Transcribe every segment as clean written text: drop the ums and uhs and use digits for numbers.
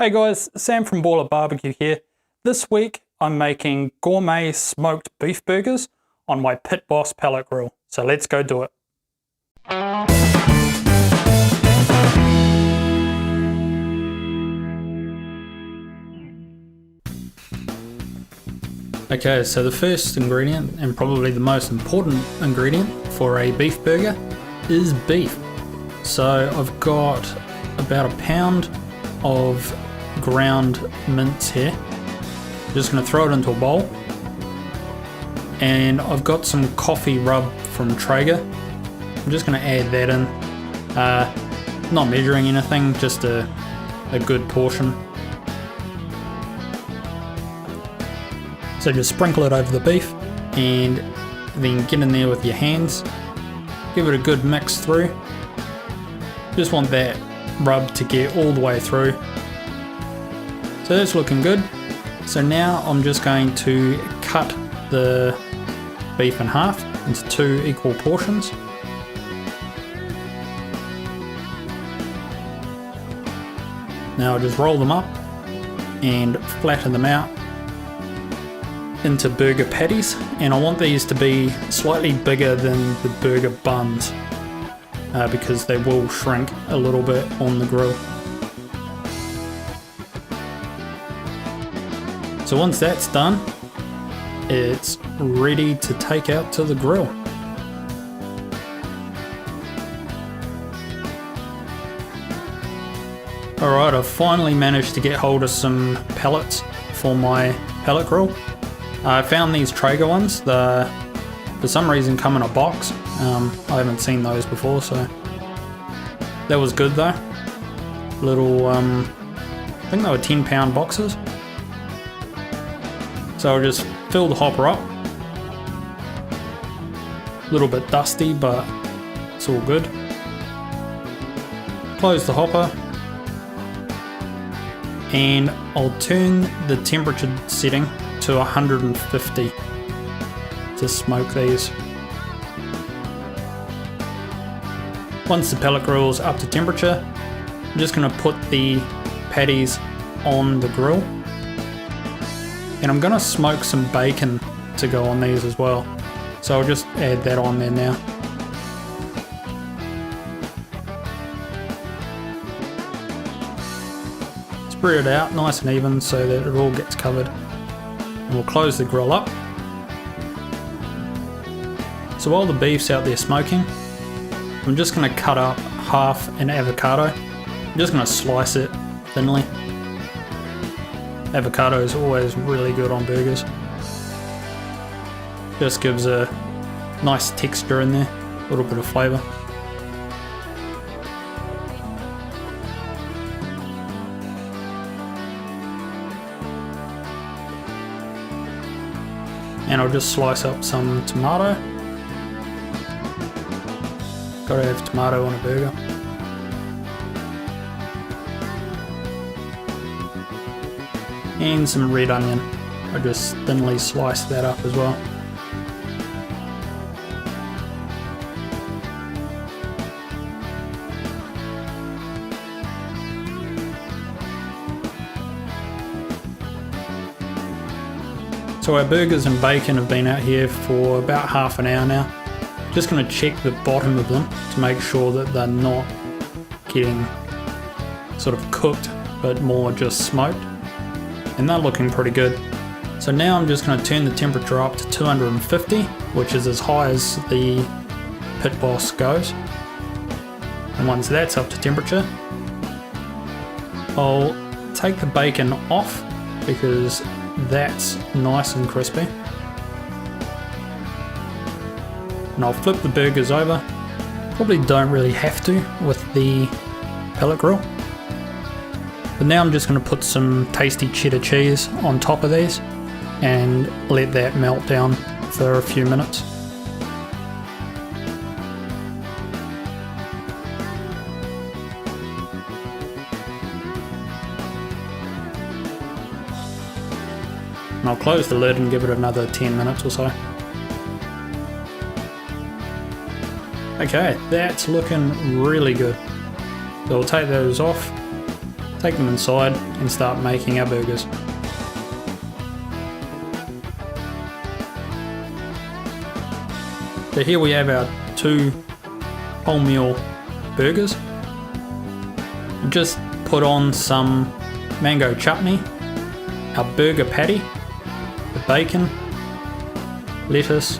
Hey guys, Sam from BBQ here. This week I'm making gourmet smoked beef burgers on my Pit Boss pellet grill. So let's go do it. Okay, so the first ingredient, and probably the most important ingredient for a beef burger, is beef. So I've got about a pound of ground mince here. I'm just going to throw it into a bowl. And I've got some coffee rub from Traeger. I'm just going to add that in. Not measuring anything, just a good portion. So just sprinkle it over the beef and then get in there with your hands. Give it a good mix through. Just want that rub to get all the way through. So that's looking good. So now I'm just going to cut the beef in half into 2 equal portions. Now I'll just roll them up and flatten them out into burger patties, and I want these to be slightly bigger than the burger buns because they will shrink a little bit on the grill. So once that's done, it's ready to take out to the grill. Alright, I've finally managed to get hold of some pellets for my pellet grill. I found these Traeger ones. They, for some reason, come in a box. I haven't seen those before, so that was good though. Little, I think they were 10-pound boxes. So I'll just fill the hopper up. A little bit dusty, but it's all good. Close the hopper. And I'll turn the temperature setting to 150 to smoke these. Once the pellet grill is up to temperature, I'm just going to put the patties on the grill, and I'm going to smoke some bacon to go on these as well, so I'll just add that on there now. Spread it out nice and even so that it all gets covered. And we'll close the grill up. So while the beef's out there smoking, I'm just going to cut up half an avocado. I'm just going to slice it thinly. Avocado is always really good on burgers. Just gives a nice texture in there, a little bit of flavour. And I'll just slice up some tomato. Gotta have tomato on a burger. And some red onion. I just thinly slice that up as well. So our burgers and bacon have been out here for about half an hour now. Just going to check the bottom of them to make sure that they're not getting sort of cooked, but more just smoked. And they're looking pretty good. So now I'm just going to turn the temperature up to 250, which is as high as the Pit Boss goes. And once that's up to temperature, I'll take the bacon off because that's nice and crispy. And I'll flip the burgers over. Probably don't really have to with the pellet grill. But now I'm just going to put some tasty cheddar cheese on top of these and let that melt down for a few minutes. And I'll close the lid and give it another 10 minutes or so. Okay, that's looking really good. So we'll take those off, take them inside and start making our burgers. So here we have our 2 wholemeal burgers. Just put on some mango chutney, our burger patty, the bacon, lettuce,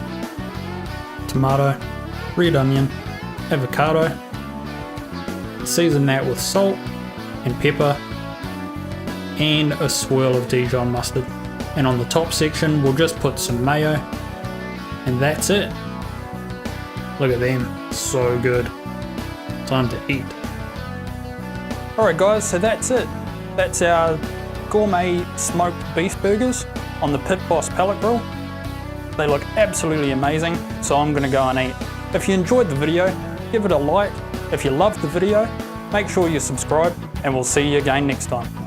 tomato, red onion, avocado. Season that with salt and pepper and a swirl of Dijon mustard. And on the top section we'll just put some mayo, and that's it. Look at them, so good. Time to eat. Alright guys, so that's it. That's our gourmet smoked beef burgers on the Pit Boss pellet grill. They look absolutely amazing, so I'm gonna go and eat. If you enjoyed the video, give it a like. If you loved the video, make sure you subscribe, and we'll see you again next time.